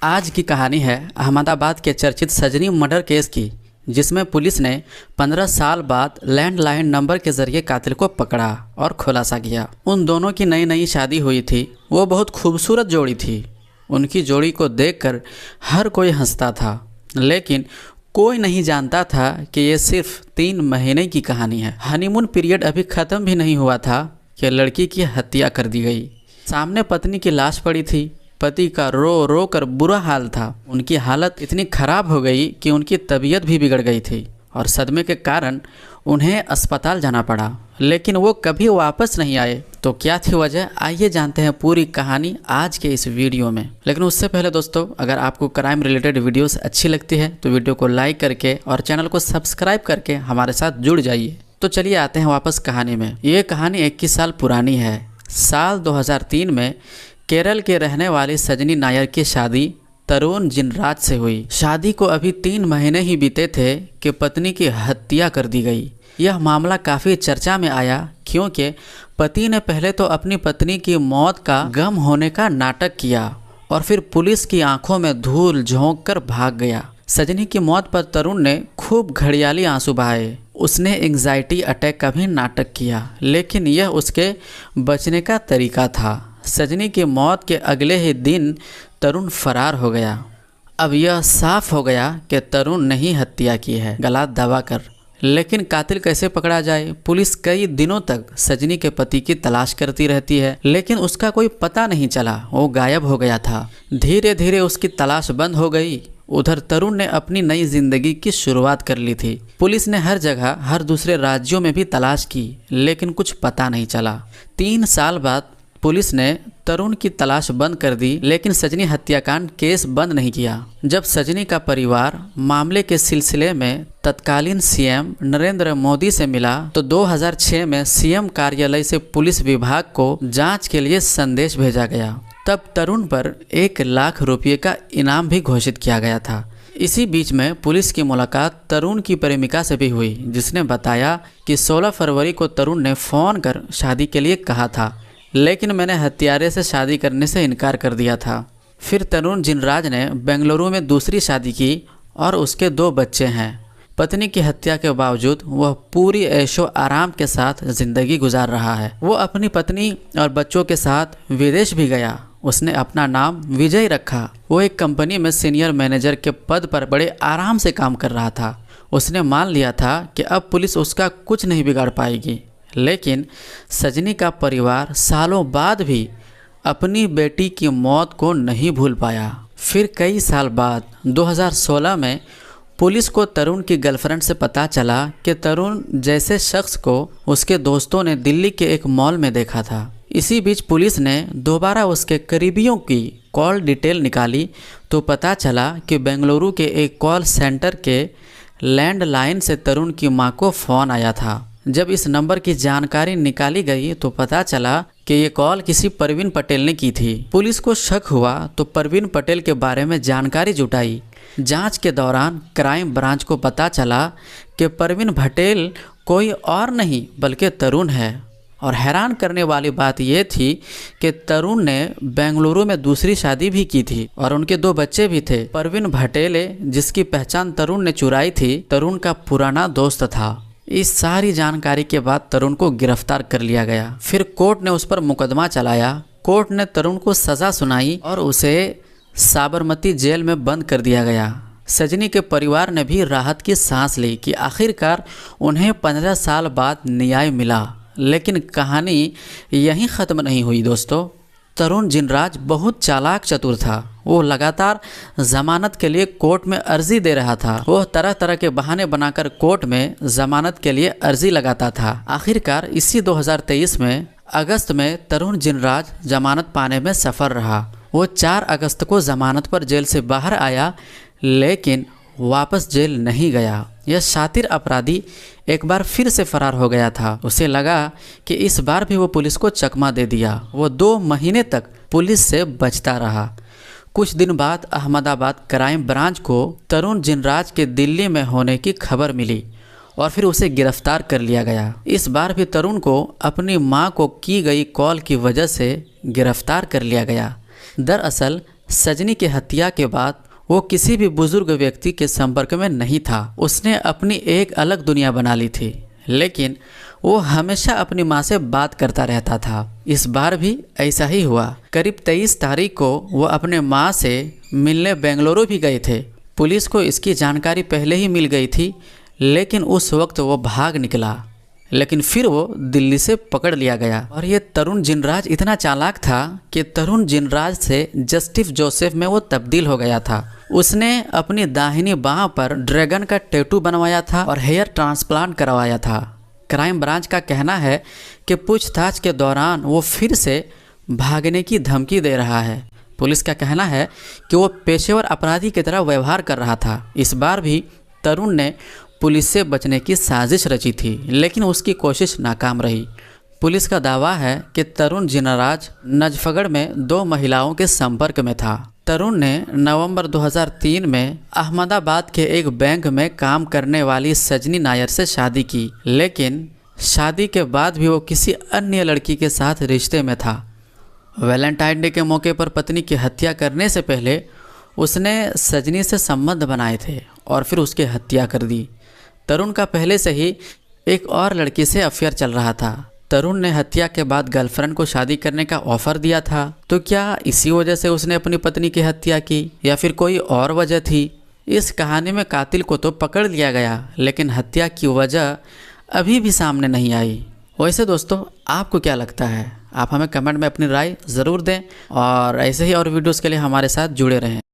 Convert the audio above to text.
आज की कहानी है अहमदाबाद के चर्चित सजनी मर्डर केस की, जिसमें पुलिस ने 15 साल बाद लैंडलाइन नंबर के जरिए कातिल को पकड़ा और खुलासा किया। उन दोनों की नई नई शादी हुई थी। वो बहुत खूबसूरत जोड़ी थी। उनकी जोड़ी को देखकर हर कोई हंसता था, लेकिन कोई नहीं जानता था कि ये सिर्फ 3 महीने की कहानी है। हनीमून पीरियड अभी ख़त्म भी नहीं हुआ था कि लड़की की हत्या कर दी गई। सामने पत्नी की लाश पड़ी थी। पति का रो रो कर बुरा हाल था। उनकी हालत इतनी खराब हो गई कि उनकी तबीयत भी बिगड़ गई थी और सदमे के कारण उन्हें अस्पताल जाना पड़ा, लेकिन वो कभी वापस नहीं आए। तो क्या थी वजह, आइए जानते हैं पूरी कहानी आज के इस वीडियो में। लेकिन उससे पहले दोस्तों, अगर आपको क्राइम रिलेटेड वीडियोस अच्छी लगती है तो वीडियो को लाइक करके और चैनल को सब्सक्राइब करके हमारे साथ जुड़ जाइए। तो चलिए आते हैं वापस कहानी में। ये कहानी 21 साल पुरानी है। साल 2003 में केरल के रहने वाली सजनी नायर की शादी तरुण जिनराज से हुई। शादी को अभी 3 महीने ही बीते थे कि पत्नी की हत्या कर दी गई। यह मामला काफ़ी चर्चा में आया क्योंकि पति ने पहले तो अपनी पत्नी की मौत का गम होने का नाटक किया और फिर पुलिस की आंखों में धूल झोंक कर भाग गया। सजनी की मौत पर तरुण ने खूब घड़ियाली आंसू बहाए। उसने एंग्जाइटी अटैक का भी नाटक किया, लेकिन यह उसके बचने का तरीका था। सजनी की मौत के अगले ही दिन तरुण फरार हो गया। अब यह साफ हो गया कि तरुण ने ही हत्या की है, गला दबाकर। लेकिन कातिल कैसे पकड़ा जाए? पुलिस कई दिनों तक सजनी के पति की तलाश करती रहती है, लेकिन उसका कोई पता नहीं चला। वो गायब हो गया था। धीरे धीरे उसकी तलाश बंद हो गई। उधर तरुण ने अपनी नई जिंदगी की शुरुआत कर ली थी। पुलिस ने हर जगह, हर दूसरे राज्यों में भी तलाश की, लेकिन कुछ पता नहीं चला। 3 साल बाद पुलिस ने तरुण की तलाश बंद कर दी, लेकिन सजनी हत्याकांड केस बंद नहीं किया। जब सजनी का परिवार मामले के सिलसिले में तत्कालीन सीएम नरेंद्र मोदी से मिला तो 2006 में सीएम कार्यालय से पुलिस विभाग को जांच के लिए संदेश भेजा गया। तब तरुण पर 1 लाख रुपये का इनाम भी घोषित किया गया था। इसी बीच में पुलिस की मुलाकात तरुण की प्रेमिका से भी हुई, जिसने बताया कि 16 फरवरी को तरुण ने फ़ोन कर शादी के लिए कहा था, लेकिन मैंने हत्यारे से शादी करने से इनकार कर दिया था। फिर तरुण जिनराज ने बेंगलुरु में दूसरी शादी की और उसके 2 बच्चे हैं। पत्नी की हत्या के बावजूद वह पूरी ऐशो आराम के साथ ज़िंदगी गुजार रहा है। वो अपनी पत्नी और बच्चों के साथ विदेश भी गया। उसने अपना नाम विजय रखा। वो एक कंपनी में सीनियर मैनेजर के पद पर बड़े आराम से काम कर रहा था। उसने मान लिया था कि अब पुलिस उसका कुछ नहीं बिगाड़ पाएगी। लेकिन सजनी का परिवार सालों बाद भी अपनी बेटी की मौत को नहीं भूल पाया। फिर कई साल बाद 2016 में पुलिस को तरुण की गर्लफ्रेंड से पता चला कि तरुण जैसे शख्स को उसके दोस्तों ने दिल्ली के एक मॉल में देखा था। इसी बीच पुलिस ने दोबारा उसके करीबियों की कॉल डिटेल निकाली तो पता चला कि बेंगलुरु के एक कॉल सेंटर के लैंडलाइन से तरुण की मां को फ़ोन आया था। जब इस नंबर की जानकारी निकाली गई तो पता चला कि ये कॉल किसी परवीन पटेल ने की थी। पुलिस को शक हुआ तो परवीन पटेल के बारे में जानकारी जुटाई। जांच के दौरान क्राइम ब्रांच को पता चला कि परवीन पटेल कोई और नहीं बल्कि तरुण है। और हैरान करने वाली बात यह थी कि तरुण ने बेंगलुरु में दूसरी शादी भी की थी और उनके 2 बच्चे भी थे। परवीन पटेल, जिसकी पहचान तरुण ने चुराई थी, तरुण का पुराना दोस्त था। इस सारी जानकारी के बाद तरुण को गिरफ्तार कर लिया गया। फिर कोर्ट ने उस पर मुकदमा चलाया। कोर्ट ने तरुण को सज़ा सुनाई और उसे साबरमती जेल में बंद कर दिया गया। सजनी के परिवार ने भी राहत की सांस ली कि आखिरकार उन्हें 15 साल बाद न्याय मिला। लेकिन कहानी यहीं ख़त्म नहीं हुई दोस्तों। तरुण जिनराज बहुत चालाक चतुर था। वो लगातार जमानत के लिए कोर्ट में अर्जी दे रहा था। वो तरह तरह के बहाने बनाकर कोर्ट में जमानत के लिए अर्जी लगाता था। आखिरकार इसी 2023 में अगस्त में तरुण जिनराज जमानत पाने में सफल रहा। वो 4 अगस्त को जमानत पर जेल से बाहर आया, लेकिन वापस जेल नहीं गया। यह शातिर अपराधी एक बार फिर से फरार हो गया था। उसे लगा कि इस बार भी वो पुलिस को चकमा दे दिया। वो 2 महीने तक पुलिस से बचता रहा। कुछ दिन बाद अहमदाबाद क्राइम ब्रांच को तरुण जिनराज के दिल्ली में होने की खबर मिली और फिर उसे गिरफ्तार कर लिया गया। इस बार भी तरुण को अपनी मां को की गई कॉल की वजह से गिरफ्तार कर लिया गया। दरअसल सजनी की हत्या के बाद वो किसी भी बुजुर्ग व्यक्ति के संपर्क में नहीं था। उसने अपनी एक अलग दुनिया बना ली थी, लेकिन वो हमेशा अपनी माँ से बात करता रहता था। इस बार भी ऐसा ही हुआ। करीब 23 तारीख को वो अपने माँ से मिलने बेंगलुरु भी गए थे। पुलिस को इसकी जानकारी पहले ही मिल गई थी, लेकिन उस वक्त वो भाग निकला। लेकिन फिर वो दिल्ली से पकड़ लिया गया। और ये तरुण जिनराज इतना चालाक था कि तरुण जिनराज से जस्टिस जोसेफ में वो तब्दील हो गया था। उसने अपनी दाहिनी बाह पर ड्रैगन का टैटू बनवाया था और हेयर ट्रांसप्लांट करवाया था। क्राइम ब्रांच का कहना है कि पूछताछ के दौरान वो फिर से भागने की धमकी दे रहा है। पुलिस का कहना है कि वो पेशेवर अपराधी की तरह व्यवहार कर रहा था। इस बार भी तरुण ने पुलिस से बचने की साजिश रची थी, लेकिन उसकी कोशिश नाकाम रही। पुलिस का दावा है कि तरुण जिनराज नजफगढ़ में 2 महिलाओं के संपर्क में था। तरुण ने नवंबर 2003 में अहमदाबाद के एक बैंक में काम करने वाली सजनी नायर से शादी की, लेकिन शादी के बाद भी वो किसी अन्य लड़की के साथ रिश्ते में था। वैलेंटाइन डे के मौके पर पत्नी की हत्या करने से पहले उसने सजनी से संबंध बनाए थे और फिर उसकी हत्या कर दी। तरुण का पहले से ही एक और लड़की से अफेयर चल रहा था। तरुण ने हत्या के बाद गर्लफ्रेंड को शादी करने का ऑफर दिया था। तो क्या इसी वजह से उसने अपनी पत्नी की हत्या की या फिर कोई और वजह थी? इस कहानी में कातिल को तो पकड़ लिया गया, लेकिन हत्या की वजह अभी भी सामने नहीं आई। वैसे दोस्तों, आपको क्या लगता है? आप हमें कमेंट में अपनी राय ज़रूर दें और ऐसे ही और वीडियोज़ के लिए हमारे साथ जुड़े रहें।